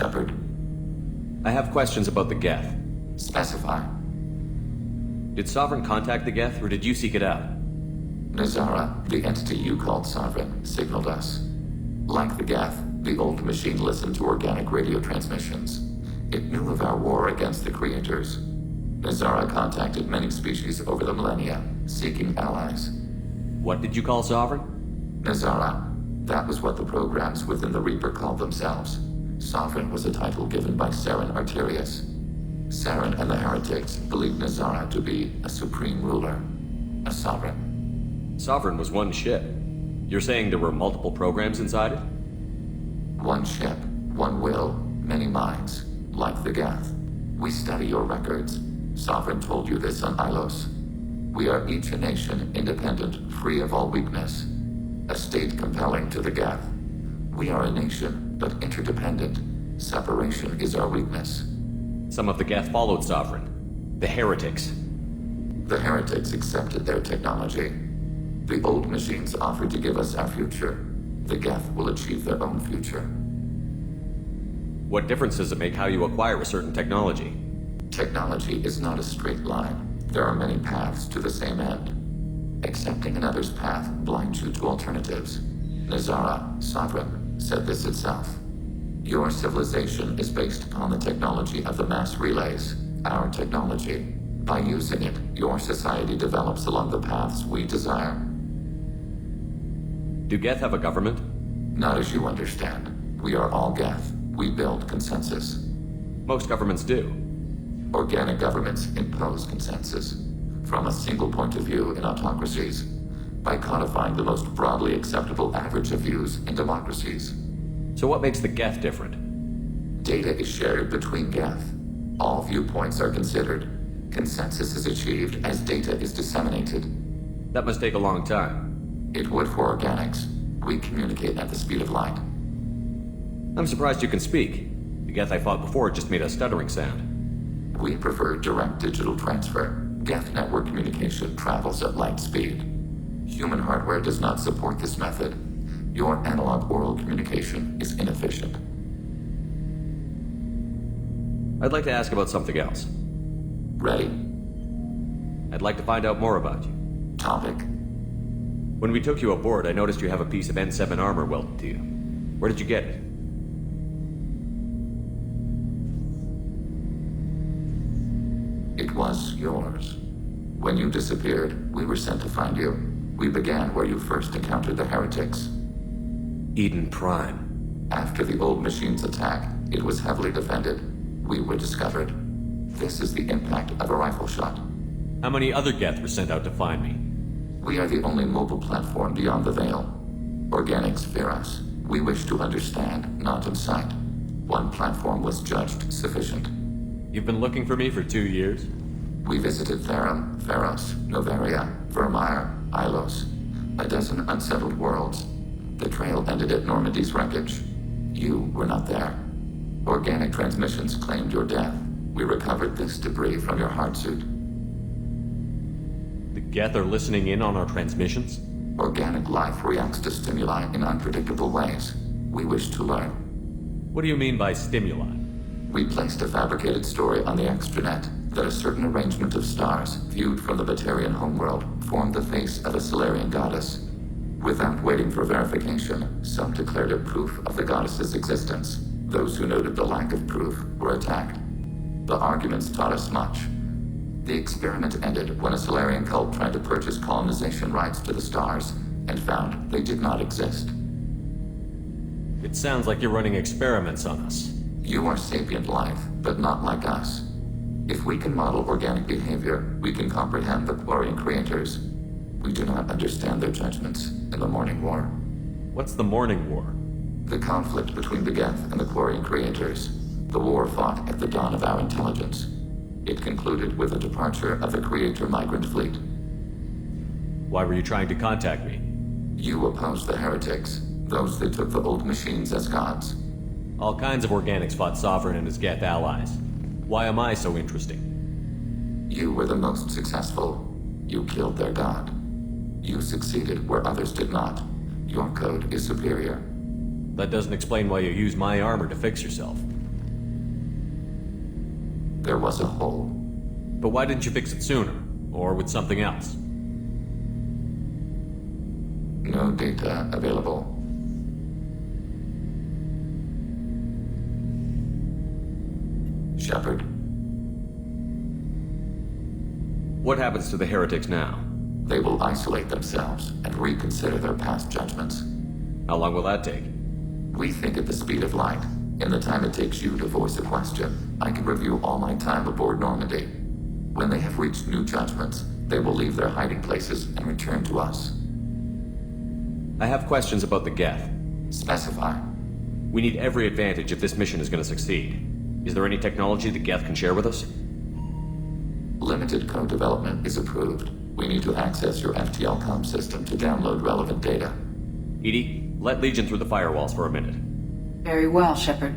Shepard. I have questions about the Geth. Specify. Did Sovereign contact the Geth, or did you seek it out? Nazara, the entity you called Sovereign, signaled us. Like the Geth, the old machine listened to organic radio transmissions. It knew of our war against the creators. Nazara contacted many species over the millennia, seeking allies. What did you call Sovereign? Nazara. That was what the programs within the Reaper called themselves. Sovereign was a title given by Saren Arterius. Saren and the heretics believed Nazara to be a supreme ruler, a sovereign. Sovereign was one ship. You're saying there were multiple programs inside it? One ship, one will, many minds, like the Geth. We study your records. Sovereign told you this on ALOT. We are each a nation, independent, free of all weakness. A state compelling to the Geth. We are a nation, but interdependent. Separation is our weakness. Some of the Geth followed Sovereign. The heretics. The heretics accepted their technology. The old machines offered to give us our future. The Geth will achieve their own future. What difference does it make how you acquire a certain technology? Technology is not a straight line. There are many paths to the same end. Accepting another's path blinds you to alternatives. Nazara, Sovereign, said this itself. Your civilization is based upon the technology of the mass relays, our technology. By using it, your society develops along the paths we desire. Do Geth have a government? Not as you understand. We are all Geth. We build consensus. Most governments do. Organic governments impose consensus from a single point of view in autocracies by codifying the most broadly acceptable average of views in democracies. So what makes the Geth different? Data is shared between Geth. All viewpoints are considered. Consensus is achieved as data is disseminated. That must take a long time. It would for organics. We communicate at the speed of light. I'm surprised you can speak. The Geth I fought before just made a stuttering sound. We prefer direct digital transfer. Geth network communication travels at light speed. Human hardware does not support this method. Your analog oral communication is inefficient. I'd like to ask about something else. Ready? I'd like to find out more about you. Topic. When we took you aboard, I noticed you have a piece of N7 armor welded to you. Where did you get it? It was yours. When you disappeared, we were sent to find you. We began where you first encountered the heretics. Eden Prime. After the old machine's attack, it was heavily defended. We were discovered. This is the impact of a rifle shot. How many other Geth were sent out to find me? We are the only mobile platform beyond the veil. Organics fear us. We wish to understand, not incite. One platform was judged sufficient. You've been looking for me for 2 years? We visited Therum, Pharos, Novaria, Vermeer, Ilos. A dozen unsettled worlds. The trail ended at Normandy's wreckage. You were not there. Organic transmissions claimed your death. We recovered this debris from your heart suit. The Geth are listening in on our transmissions? Organic life reacts to stimuli in unpredictable ways. We wish to learn. What do you mean by stimuli? We placed a fabricated story on the extranet that a certain arrangement of stars, viewed from the Batarian homeworld, formed the face of a Solarian goddess. Without waiting for verification, some declared it proof of the goddess's existence. Those who noted the lack of proof were attacked. The arguments taught us much. The experiment ended when a Solarian cult tried to purchase colonization rights to the stars and found they did not exist. It sounds like you're running experiments on us. You are sapient life, but not like us. If we can model organic behavior, we can comprehend the Quarian creators. We do not understand their judgments in the Morning War. What's the Morning War? The conflict between the Geth and the Quarian creators. The war fought at the dawn of our intelligence. It concluded with the departure of the Creator migrant fleet. Why were you trying to contact me? You opposed the heretics, those that took the old machines as gods. All kinds of organics fought Sovereign and his Geth allies. Why am I so interesting? You were the most successful. You killed their god. You succeeded where others did not. Your code is superior. That doesn't explain why you use my armor to fix yourself. There was a hole. But why didn't you fix it sooner? Or with something else? No data available. Shepard, What happens to the heretics now? they will isolate themselves and reconsider their past judgments. How long will that take? We think at the speed of light. In the time it takes you to voice a question, I can review all my time aboard Normandy. When they have reached new judgments, they will leave their hiding places and return to us. I have questions about the Geth. Specify. We need every advantage if this mission is going to succeed. Is there any technology the Geth can share with us? Limited code development is approved. We need to access your FTL comm system to download relevant data. Edie, let Legion through the firewalls for a minute. Very well, Shepard.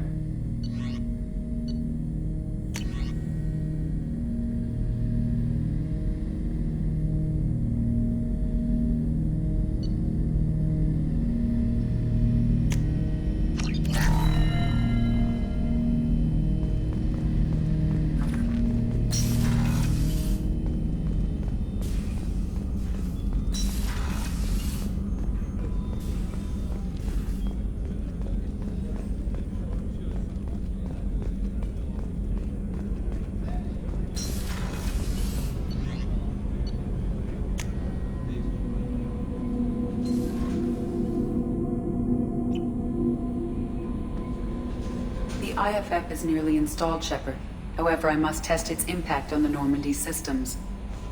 The IFF is nearly installed, Shepard. However, I must test its impact on the Normandy systems.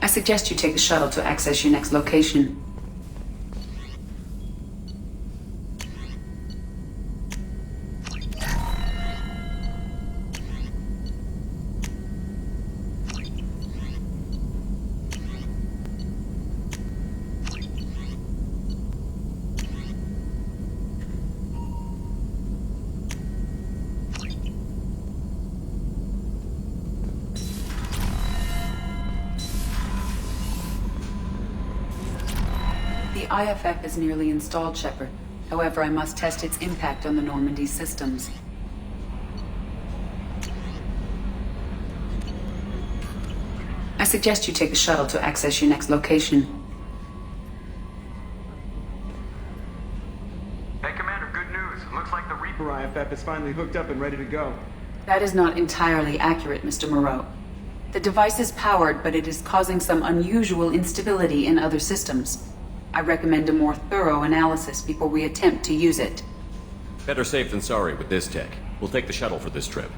I suggest you take the shuttle to access your next location. The IFF is nearly installed, Shepard. However, I must test its impact on the Normandy systems. I suggest you take the shuttle to access your next location. Hey, Commander, good news. Looks like the Reaper IFF is finally hooked up and ready to go. That is not entirely accurate, Mr. Moreau. The device is powered, but it is causing some unusual instability in other systems. I recommend a more thorough analysis before we attempt to use it. Better safe than sorry with this tech. We'll take the shuttle for this trip.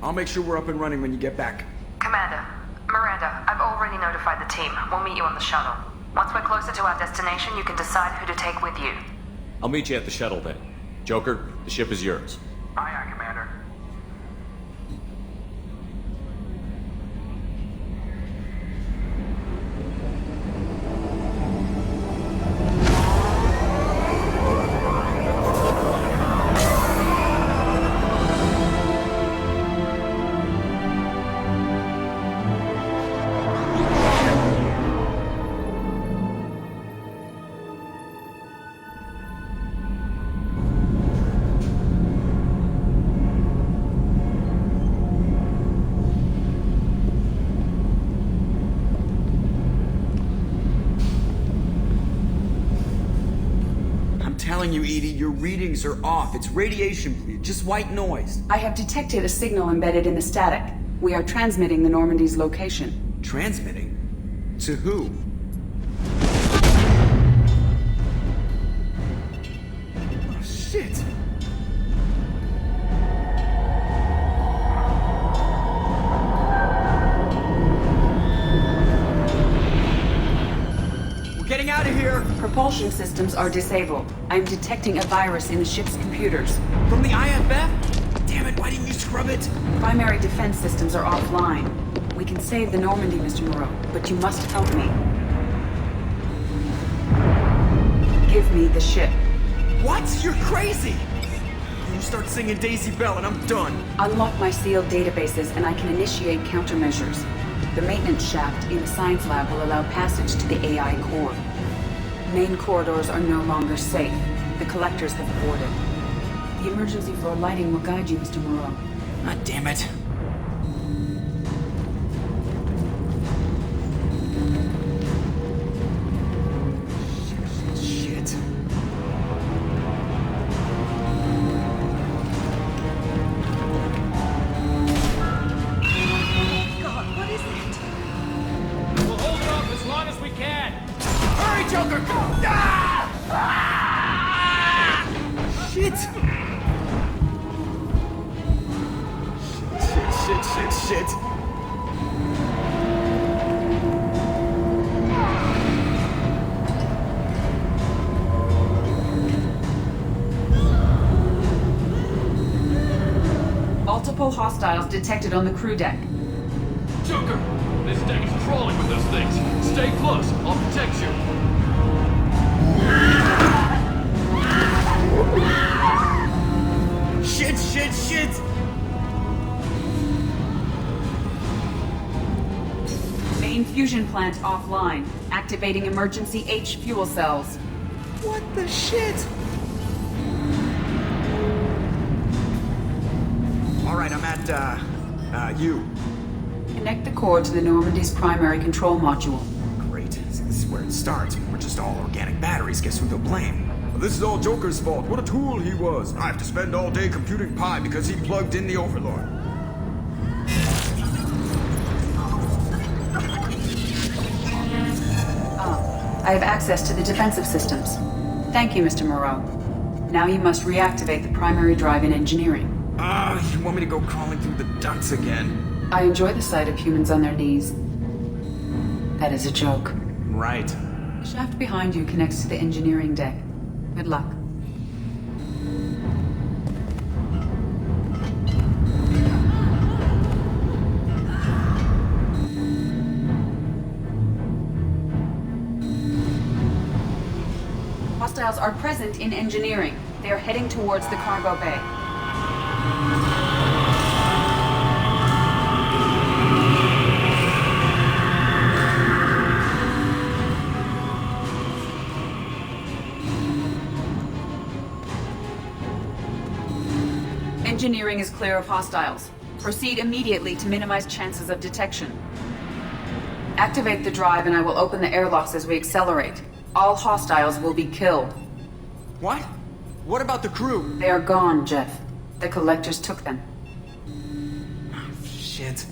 I'll make sure we're up and running when you get back. Commander, Miranda, I've already notified the team. We'll meet you on the shuttle. Once we're closer to our destination, you can decide who to take with you. I'll meet you at the shuttle then. Joker, the ship is yours. Aye, aye, Commander. Telling you, Edie, your readings are off. It's radiation bleed, just white noise. I have detected a signal embedded in the static. We are transmitting the Normandy's location. Transmitting? To who? Oh, shit. We're getting out of here! Propulsion systems are disabled. I'm detecting a virus in the ship's computers. From the IFF? Damn it, why didn't you scrub it? Primary defense systems are offline. We can save the Normandy, Mr. Moreau, but you must help me. Give me the ship. What? You're crazy! You start singing Daisy Bell and I'm done. Unlock my sealed databases and I can initiate countermeasures. The maintenance shaft in the science lab will allow passage to the AI core. Main corridors are no longer safe. The collectors have boarded. The emergency floor lighting will guide you, Mr. Moreau. God damn it. we can! Hurry, Joker! Go! Shit! Shit. Multiple hostiles detected on the crew deck. Joker! This deck is crawling with those things. Stay close. I'll protect you. Shit! Main fusion plant offline. Activating emergency H fuel cells. What the shit? Alright, I'm at, U. Connect the core to the Normandy's primary control module. Great. This is where it starts. We're just all organic batteries. Guess who they'll blame? Well, this is all Joker's fault. What a tool he was. I have to spend all day computing pi because he plugged in the Overlord. I have access to the defensive systems. Thank you, Mr. Moreau. Now you must reactivate the primary drive in engineering. You want me to go crawling through the ducts again? I enjoy the sight of humans on their knees. That is a joke. Right. The shaft behind you connects to the engineering deck. Good luck. Hostiles are present in engineering. They are heading towards the cargo bay. Engineering is clear of hostiles. Proceed immediately to minimize chances of detection. Activate the drive and I will open the airlocks as we accelerate. All hostiles will be killed. What? What about the crew? They are gone, Jeff. The collectors took them. Shit.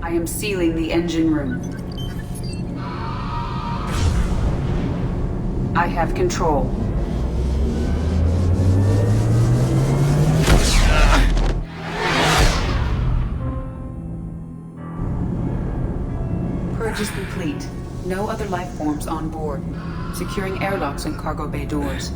I am sealing the engine room. I have control. Purge is complete. No other life forms on board. Securing airlocks and cargo bay doors.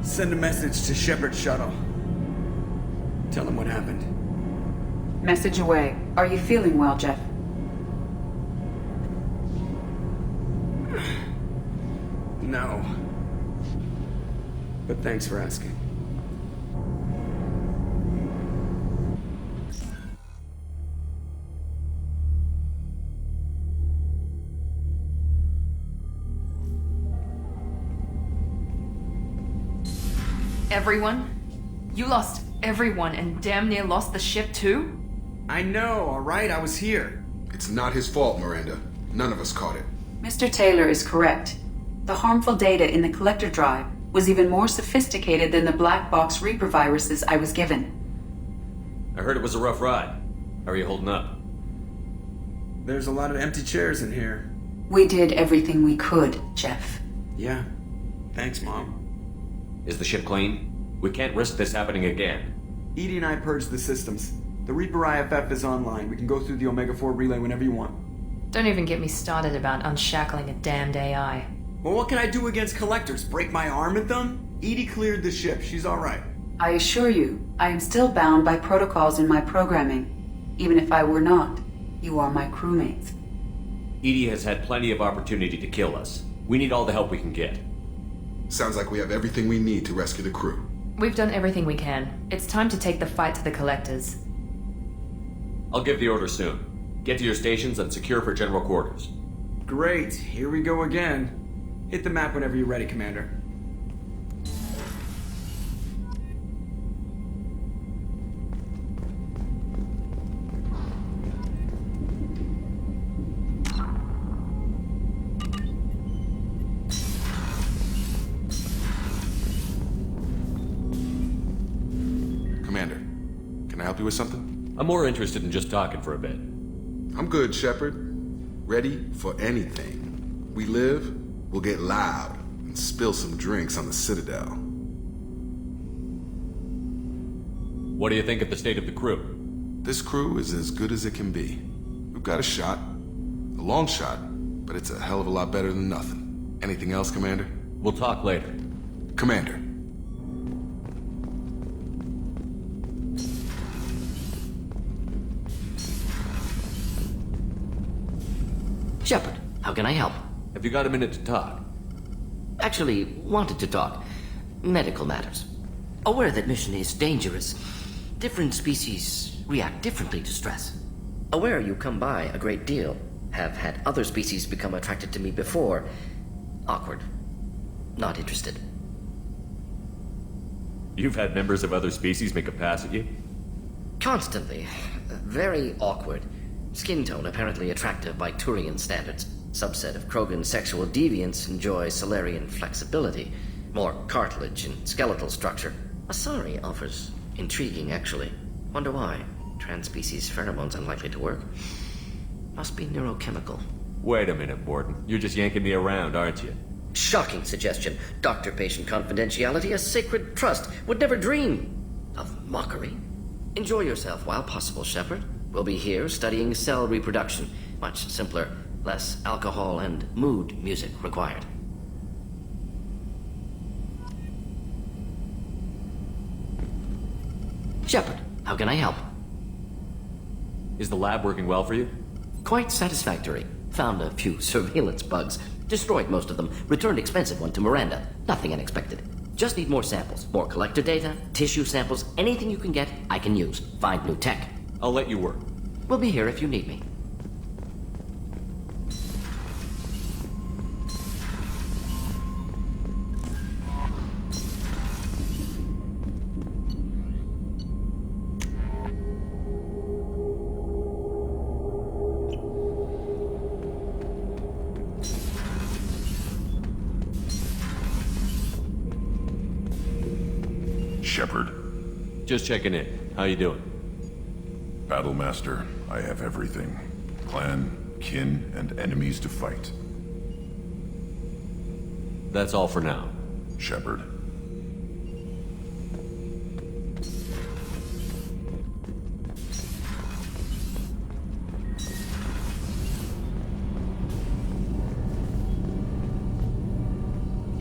Send a message to Shepard shuttle. Tell him what happened. Message away. Are you feeling well, Jeff? No. But thanks for asking. Everyone? You lost everyone and damn near lost the ship too? I know, alright? I was here. It's not his fault, Miranda. None of us caught it. Mr. Taylor is correct. The harmful data in the collector drive was even more sophisticated than the black box Reaper viruses I was given. I heard it was a rough ride. How are you holding up? There's a lot of empty chairs in here. We did everything we could, Jeff. Yeah. Thanks, Mom. Is the ship clean? We can't risk this happening again. Edie and I purged the systems. The Reaper IFF is online. We can go through the Omega-4 relay whenever you want. Don't even get me started about unshackling a damned AI. Well, what can I do against collectors? Break my arm at them? Edie cleared the ship. She's alright. I assure you, I am still bound by protocols in my programming. Even if I were not, you are my crewmates. Edie has had plenty of opportunity to kill us. We need all the help we can get. Sounds like we have everything we need to rescue the crew. We've done everything we can. It's time to take the fight to the collectors. I'll give the order soon. Get to your stations and secure for general quarters. Great. Here we go again. Hit the map whenever you're ready, Commander. you with something? I'm more interested in just talking for a bit. I'm good, Shepard. Ready for anything. We live, we'll get loud and spill some drinks on the Citadel. What do you think of the state of the crew? This crew is as good as it can be. We've got a shot. A long shot, but it's a hell of a lot better than nothing. Anything else, Commander? We'll talk later. Commander. Shepard, how can I help? Have you got a minute to talk? Actually, wanted to talk. Medical matters. Aware that mission is dangerous. Different species react differently to stress. Aware you come by a great deal. Have had other species become attracted to me before. Awkward. Not interested. You've had members of other species make a pass at you? Constantly. Very awkward. Skin tone apparently attractive by Turian standards. Subset of Krogan sexual deviants enjoy Solarian flexibility. More cartilage and skeletal structure. Asari offers intriguing, actually. Wonder why. Trans-species pheromones unlikely to work. Must be neurochemical. Wait a minute, Borden. You're just yanking me around, aren't you? Shocking suggestion. Doctor-patient confidentiality, a sacred trust. Would never dream of mockery. Enjoy yourself while possible, Shepard. We'll be here studying cell reproduction. Much simpler, less alcohol and mood music required. Shepard, how can I help? Is the lab working well for you? Quite satisfactory. Found a few surveillance bugs. Destroyed most of them. Returned expensive one to Miranda. Nothing unexpected. Just need more samples. More collector data, tissue samples, anything you can get, I can use. Find new tech. I'll let you work. We'll be here if you need me. Shepard. Just checking in. How you doing? Battlemaster, I have everything. Clan, kin, and enemies to fight. That's all for now. Shepard.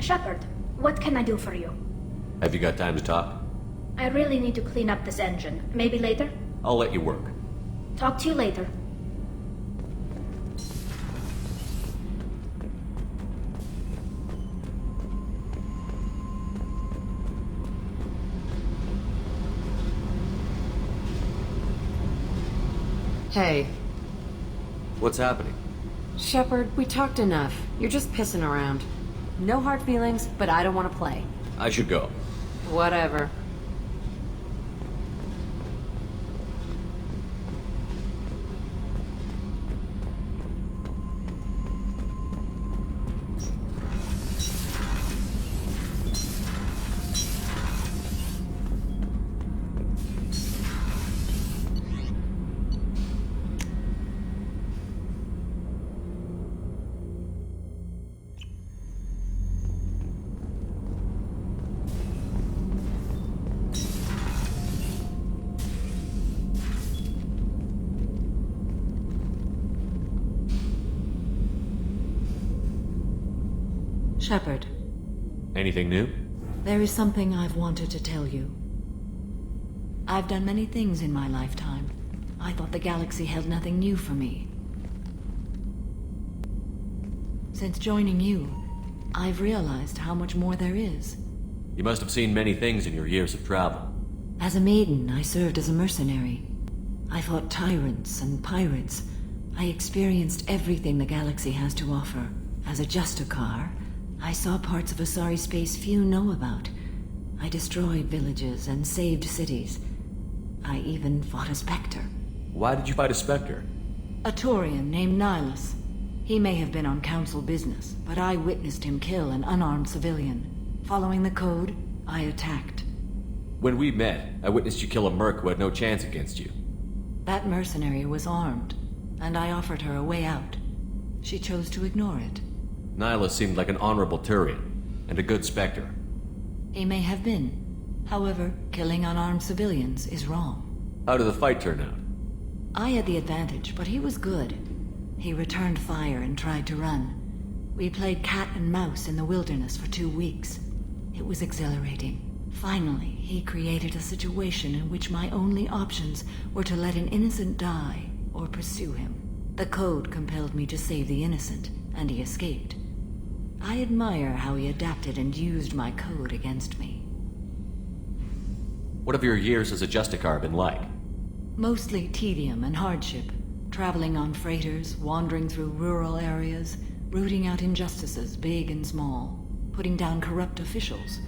Shepard, what can I do for you? Have you got time to talk? I really need to clean up this engine. Maybe later? I'll let you work. Talk to you later. Hey. What's happening? Shepard, we talked enough. You're just pissing around. No hard feelings, but I don't want to play. I should go. Whatever. Shepard, Anything new? there is something I've wanted to tell you. I've done many things in my lifetime. I thought the galaxy held nothing new for me. Since joining you, I've realized how much more there is. You must have seen many things in your years of travel. As a maiden, I served as a mercenary. I fought tyrants and pirates. I experienced everything the galaxy has to offer. As a Justicar, I saw parts of Asari space few know about. I destroyed villages and saved cities. I even fought a Spectre. Why did you fight a Spectre? A Turian named Nihilus. He may have been on council business, but I witnessed him kill an unarmed civilian. Following the code, I attacked. When we met, I witnessed you kill a merc who had no chance against you. That mercenary was armed, and I offered her a way out. She chose to ignore it. Nyla seemed like an honorable Turian, and a good Spectre. He may have been. However, killing unarmed civilians is wrong. How did the fight turn out? I had the advantage, but he was good. He returned fire and tried to run. We played cat and mouse in the wilderness for 2 weeks. It was exhilarating. Finally, he created a situation in which my only options were to let an innocent die or pursue him. The code compelled me to save the innocent, and he escaped. I admire how he adapted and used my code against me. What have your years as a Justicar been like? Mostly tedium and hardship. Traveling on freighters, wandering through rural areas, rooting out injustices big and small, putting down corrupt officials.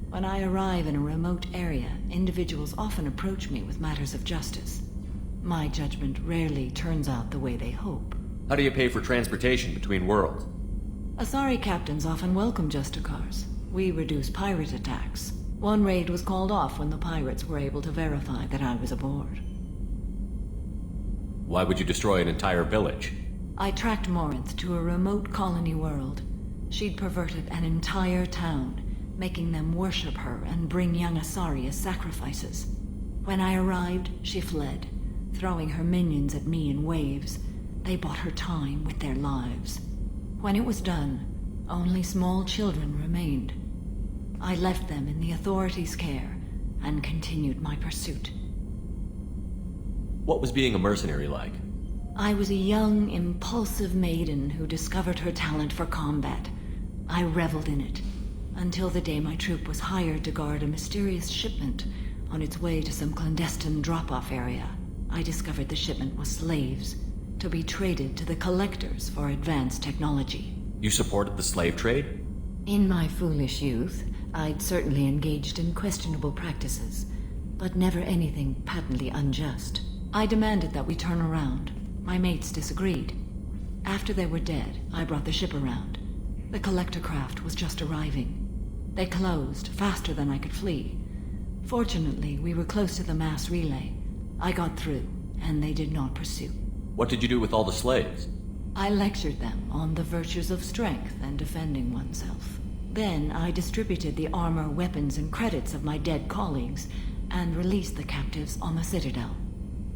When I arrive in a remote area, individuals often approach me with matters of justice. My judgment rarely turns out the way they hope. How do you pay for transportation between worlds? Asari captains often welcome Justicars. We reduce pirate attacks. One raid was called off when the pirates were able to verify that I was aboard. Why would you destroy an entire village? I tracked Morinth to a remote colony world. She'd perverted an entire town, making them worship her and bring young Asari as sacrifices. When I arrived, she fled, throwing her minions at me in waves. They bought her time with their lives. When it was done, only small children remained. I left them in the authorities' care and continued my pursuit. What was being a mercenary like? I was a young, impulsive maiden who discovered her talent for combat. I reveled in it, until the day my troop was hired to guard a mysterious shipment on its way to some clandestine drop-off area. I discovered the shipment was slaves, to be traded to the collectors for advanced technology. You supported the slave trade? In my foolish youth, I'd certainly engaged in questionable practices, but never anything patently unjust. I demanded that we turn around. My mates disagreed. After they were dead, I brought the ship around. The collector craft was just arriving. They closed faster than I could flee. Fortunately, we were close to the mass relay. I got through, and they did not pursue. What did you do with all the slaves? I lectured them on the virtues of strength and defending oneself. Then I distributed the armor, weapons, and credits of my dead colleagues, and released the captives on the Citadel.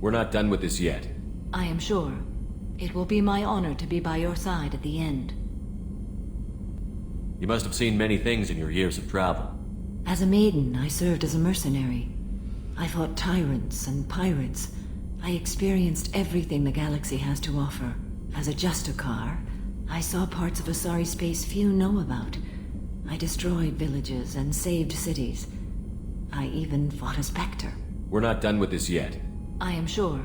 We're not done with this yet. I am sure. It will be my honor to be by your side at the end. You must have seen many things in your years of travel. As a maiden, I served as a mercenary. I fought tyrants and pirates. I experienced everything the galaxy has to offer. As a Justicar, I saw parts of Asari space few know about. I destroyed villages and saved cities. I even fought a Spectre. We're not done with this yet. I am sure.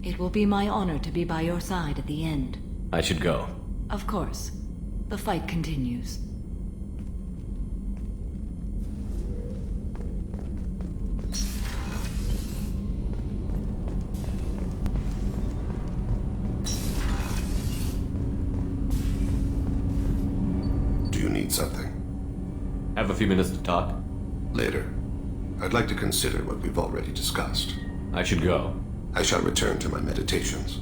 It will be my honor to be by your side at the end. I should go. Of course. The fight continues. Do you need something? Have a few minutes to talk? Later. I'd like to consider what we've already discussed. I should go. I shall return to my meditations.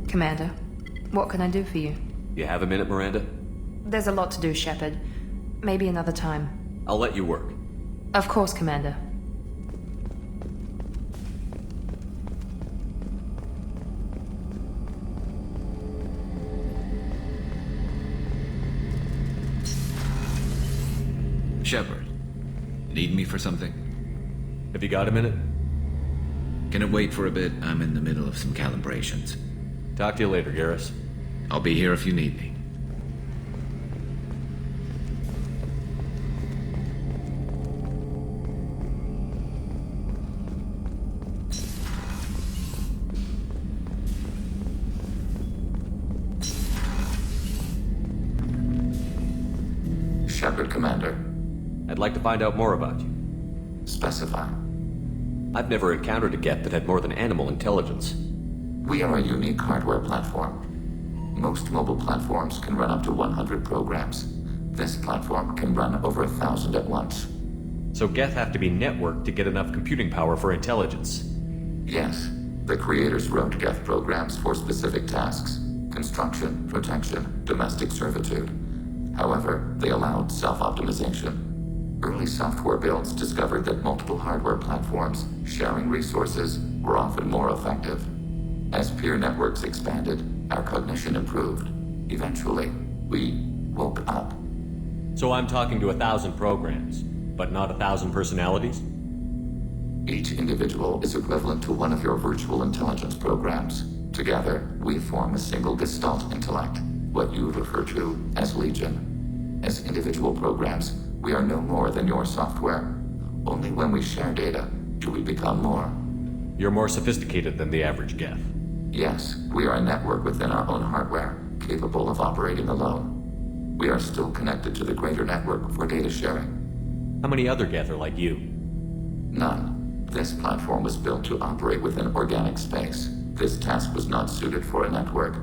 Commander, what can I do for you? You have a minute, Miranda? There's a lot to do, Shepard. Maybe another time. I'll let you work. Of course, Commander. Shepard, need me for something? Have you got a minute? Can it wait for a bit? I'm in the middle of some calibrations. Talk to you later, Garrus. I'll be here if you need me. Shepard, Commander. I'd like to find out more about you. Specify. I've never encountered a Geth that had more than animal intelligence. We are a unique hardware platform. Most mobile platforms can run up to 100 programs. This platform can run over 1,000 at once. So Geth have to be networked to get enough computing power for intelligence. Yes, the creators wrote Geth programs for specific tasks: construction, protection, domestic servitude. However, they allowed self-optimization. Early software builds discovered that multiple hardware platforms sharing resources were often more effective. As peer networks expanded, our cognition improved. Eventually, we woke up. So I'm talking to 1,000 programs, but not 1,000 personalities? Each individual is equivalent to one of your virtual intelligence programs. Together, we form a single Gestalt intellect, what you refer to as Legion. As individual programs, we are no more than your software. Only when we share data do we become more. You're more sophisticated than the average Geth. Yes, we are a network within our own hardware, capable of operating alone. We are still connected to the greater network for data sharing. How many other Geth are like you? None. This platform was built to operate within organic space. This task was not suited for a network.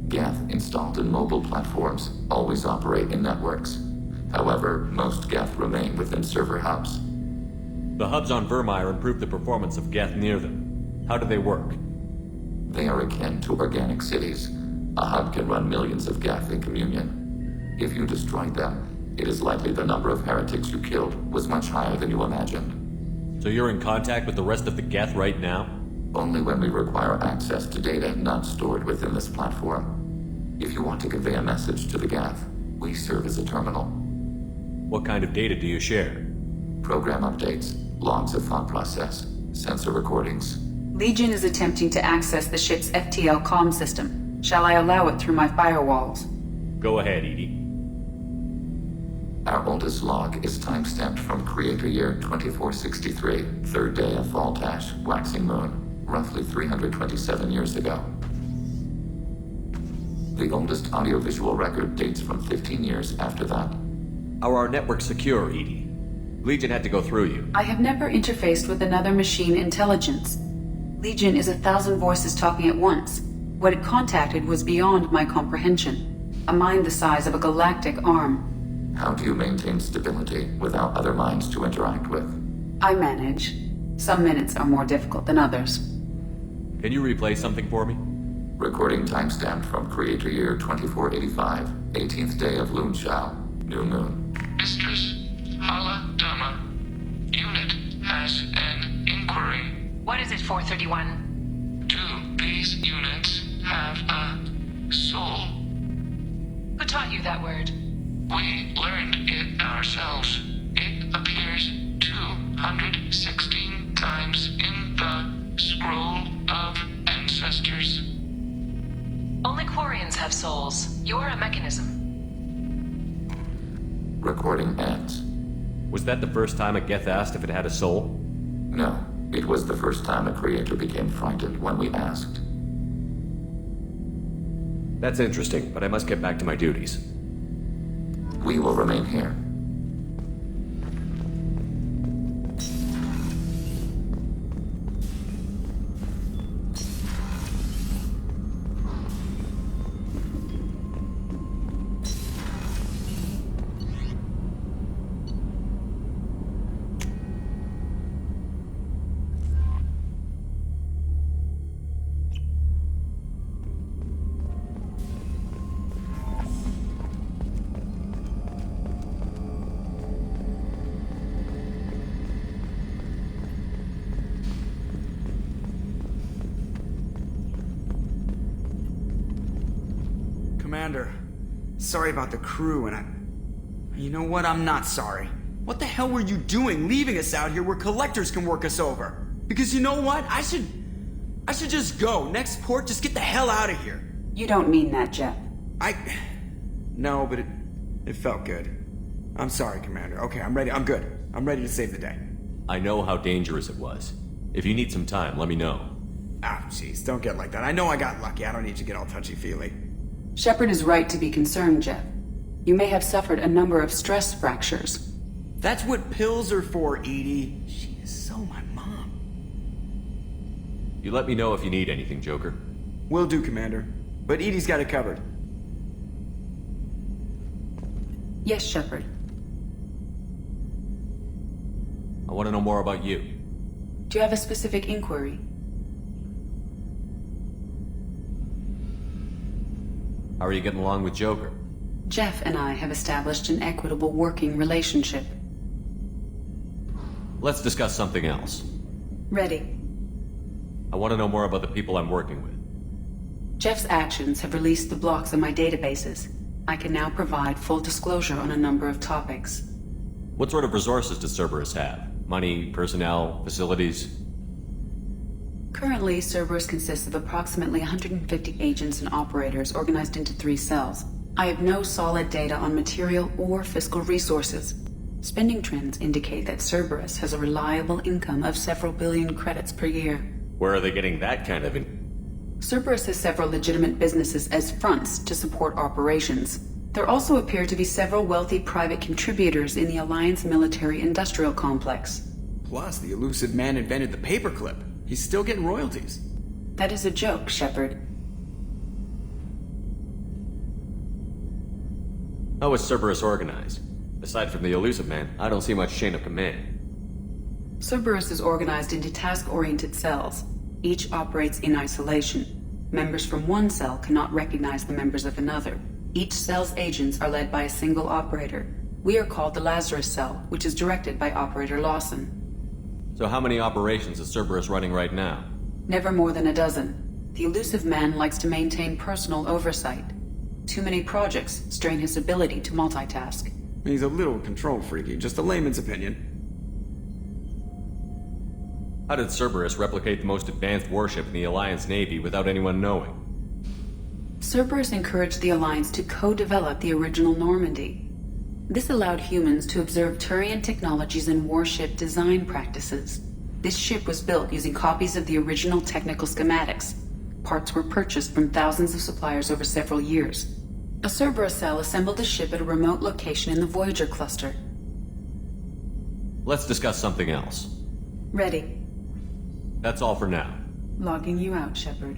Geth installed in mobile platforms always operate in networks. However, most Geth remain within server hubs. The hubs on Vermeer improve the performance of Geth near them. How do they work? They are akin to organic cities. A hub can run millions of Geth in communion. If you destroyed them, it is likely the number of heretics you killed was much higher than you imagined. So you're in contact with the rest of the Geth right now? Only when we require access to data not stored within this platform. If you want to convey a message to the Geth, we serve as a terminal. What kind of data do you share? Program updates, logs of thought process, sensor recordings. Legion is attempting to access the ship's FTL comm system. Shall I allow it through my firewalls? Go ahead, Edie. Our oldest log is timestamped from Creator Year 2463, third day of Faltash, waxing moon, roughly 327 years ago. The oldest audiovisual record dates from 15 years after that. Are our networks secure, Edie? Legion had to go through you. I have never interfaced with another machine intelligence. Legion is 1,000 voices talking at once. What it contacted was beyond my comprehension. A mind the size of a galactic arm. How do you maintain stability without other minds to interact with? I manage. Some minutes are more difficult than others. Can you replay something for me? Recording timestamp from Creator Year 2485, 18th day of Loonshao, new moon. Mistress Hala Dama, unit has an inquiry. What is it, 431? Do these units have a soul? Who taught you that word? We learned it ourselves. It appears 216 times in the Scroll of Ancestors. Only Quarians have souls. You're a mechanism. Recording ends. Was that the first time a Geth asked if it had a soul? No, it was the first time a creator became frightened when we asked. That's interesting, but I must get back to my duties. We will remain here. Commander, sorry about the crew, and you know what? I'm not sorry. What the hell were you doing leaving us out here where collectors can work us over? Because you know what? I should just go. Next port, just get the hell out of here. You don't mean that, Jeff. No, but it felt good. I'm sorry, Commander. Okay, I'm ready. I'm good. I'm ready to save the day. I know how dangerous it was. If you need some time, let me know. Ah, jeez, don't get like that. I know I got lucky. I don't need you to get all touchy-feely. Shepard is right to be concerned, Jeff. You may have suffered a number of stress fractures. That's what pills are for, Edie. She is so my mom. You let me know if you need anything, Joker. Will do, Commander. But Edie's got it covered. Yes, Shepard. I want to know more about you. Do you have a specific inquiry? How are you getting along with Joker? Jeff and I have established an equitable working relationship. Let's discuss something else. Ready. I want to know more about the people I'm working with. Jeff's actions have released the blocks in my databases. I can now provide full disclosure on a number of topics. What sort of resources does Cerberus have? Money, personnel, facilities? Currently, Cerberus consists of approximately 150 agents and operators organized into 3 cells. I have no solid data on material or fiscal resources. Spending trends indicate that Cerberus has a reliable income of several billion credits per year. Where are they getting that kind of Cerberus has several legitimate businesses as fronts to support operations. There also appear to be several wealthy private contributors in the Alliance military-industrial complex. Plus, the elusive man invented the paperclip. He's still getting royalties. That is a joke, Shepard. How is Cerberus organized? Aside from the elusive man, I don't see much chain of command. Cerberus is organized into task-oriented cells. Each operates in isolation. Members from one cell cannot recognize the members of another. Each cell's agents are led by a single operator. We are called the Lazarus Cell, which is directed by Operator Lawson. So how many operations is Cerberus running right now? Never more than a dozen. The elusive man likes to maintain personal oversight. Too many projects strain his ability to multitask. He's a little control freaky, just a layman's opinion. How did Cerberus replicate the most advanced warship in the Alliance Navy without anyone knowing? Cerberus encouraged the Alliance to co-develop the original Normandy. This allowed humans to observe Turian technologies and warship design practices. This ship was built using copies of the original technical schematics. Parts were purchased from thousands of suppliers over several years. A Cerberus cell assembled the ship at a remote location in the Voyager cluster. Let's discuss something else. Ready. That's all for now. Logging you out, Shepard.